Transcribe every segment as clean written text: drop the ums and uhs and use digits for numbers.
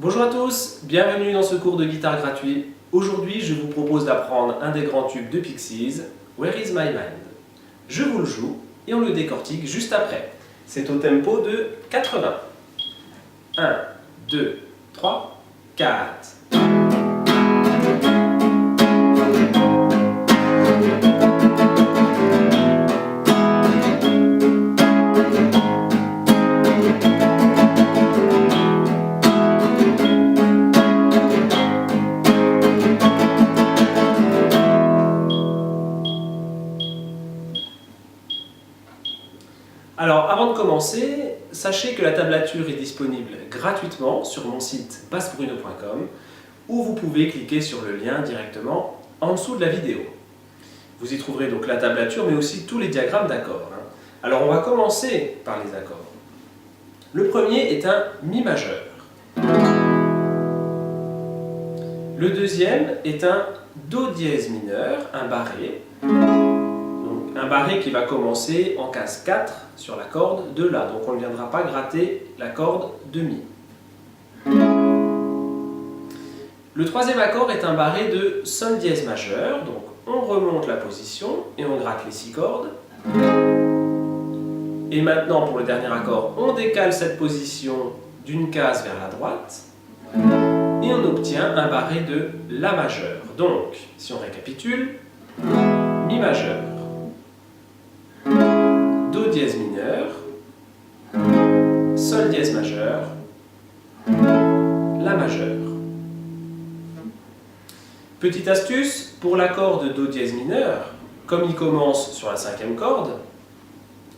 Bonjour à tous, bienvenue dans ce cours de guitare gratuit. Aujourd'hui, je vous propose d'apprendre un des grands tubes de Pixies, Where is my mind? Je vous le joue et on le décortique juste après. C'est au tempo de 80. 1, 2, 3, 4. Alors, avant de commencer, sachez que la tablature est disponible gratuitement sur mon site bassbruno.com où vous pouvez cliquer sur le lien directement en dessous de la vidéo. Vous y trouverez donc la tablature mais aussi tous les diagrammes d'accords. Alors, on va commencer par les accords. Le premier est un Mi majeur. Le deuxième est un Do dièse mineur, un barré. Un barré qui va commencer en case 4 sur la corde de La. Donc on ne viendra pas gratter la corde de Mi. Le troisième accord est un barré de Sol dièse majeur. Donc on remonte la position et on gratte les 6 cordes. Et maintenant pour le dernier accord, on décale cette position d'une case vers la droite. Et on obtient un barré de La majeur. Donc, si on récapitule, Mi majeur, Do dièse mineur, Sol dièse majeur, La majeur. Petite astuce, pour l'accord de Do dièse mineur, comme il commence sur la 5e corde,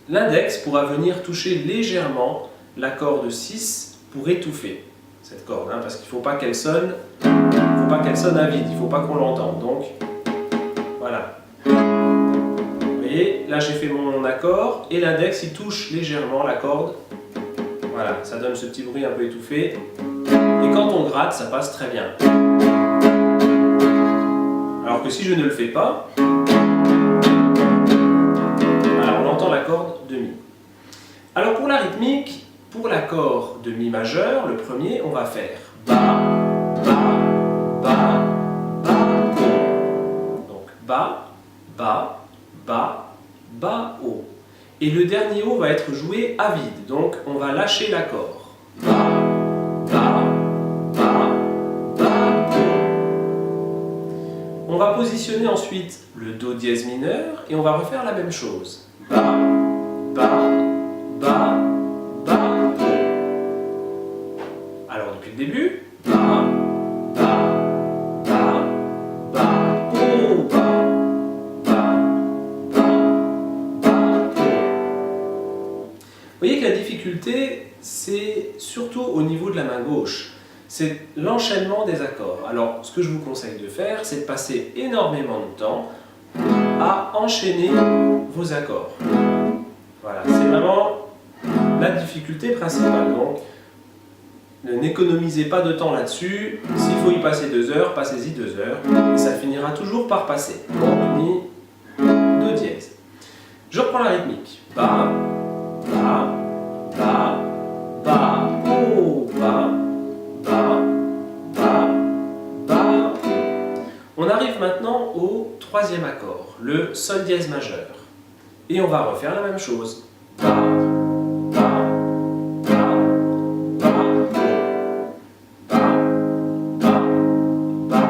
l'index pourra venir toucher légèrement la corde 6 pour étouffer cette corde, parce qu'il ne faut pas qu'elle sonne, à vide, il ne faut pas qu'on l'entende. Donc, voilà. Et là j'ai fait mon accord et l'index il touche légèrement la corde. Voilà, ça donne ce petit bruit un peu étouffé. Et quand on gratte, ça passe très bien. Alors que si je ne le fais pas, alors on entend la corde de Mi. Alors pour la rythmique, pour l'accord de Mi majeur, le premier, on va faire Ba, Ba, Ba, Ba, O. Donc Ba, Ba, Ba, Ba, O. Et le dernier O va être joué à vide, donc on va lâcher l'accord. Ba, Ba, Ba, Ba, O. On va positionner ensuite le Do dièse mineur et on va refaire la même chose. Ba, Ba, Ba, Ba, O. Alors depuis le début, Ba, Ba, Ba, Ba, O, Ba. Vous voyez que la difficulté, c'est surtout au niveau de la main gauche. C'est l'enchaînement des accords. Alors, ce que je vous conseille de faire, c'est de passer énormément de temps à enchaîner vos accords. Voilà, c'est vraiment la difficulté principale. Donc, n'économisez pas de temps là-dessus. S'il faut y passer 2 heures, passez-y 2 heures. Et ça finira toujours par passer. Donc, Mi, Do dièse. Je reprends la rythmique. Ba, Ba, Ba, Ba, O, Ba, Ba, Ba, Ba. On arrive maintenant au 3e accord, le Sol dièse majeur. Et on va refaire la même chose. Ba, Ba, Ba, Ba, O. Ba, Ba, Ba,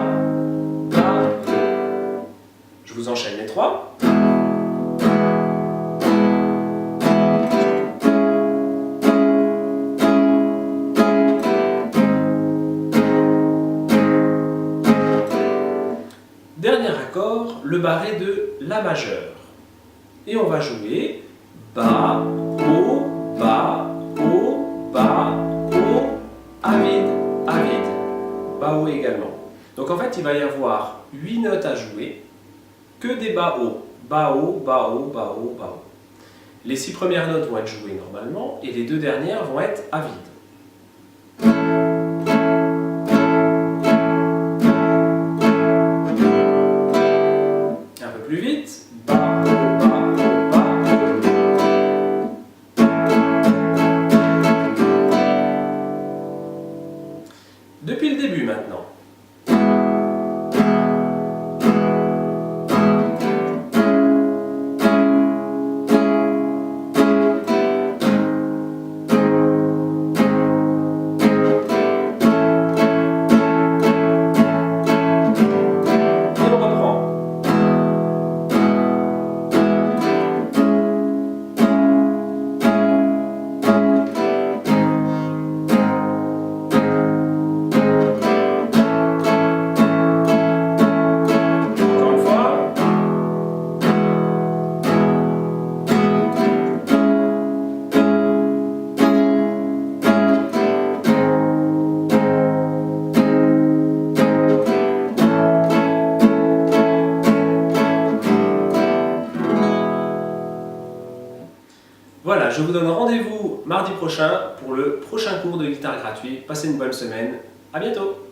Ba, O. Je vous enchaîne les 3. Dernier accord, le barré de La majeur. Et on va jouer Ba, O, Ba, O, Ba, O, A vide, Ba, O également. Donc en fait, il va y avoir 8 notes à jouer, que des Ba, O. Ba, O, Ba, O, Ba, O, Ba, O. Les 6 premières notes vont être jouées normalement et les 2 dernières vont être à vide. Plus vite. Ba, O, Ba, O, Ba, O. Depuis le début maintenant. Et on reprend. Encore une fois. Voilà, je vous donne rendez-vous mardi prochain pour le prochain cours de guitare gratuit. Passez une bonne semaine. À bientôt!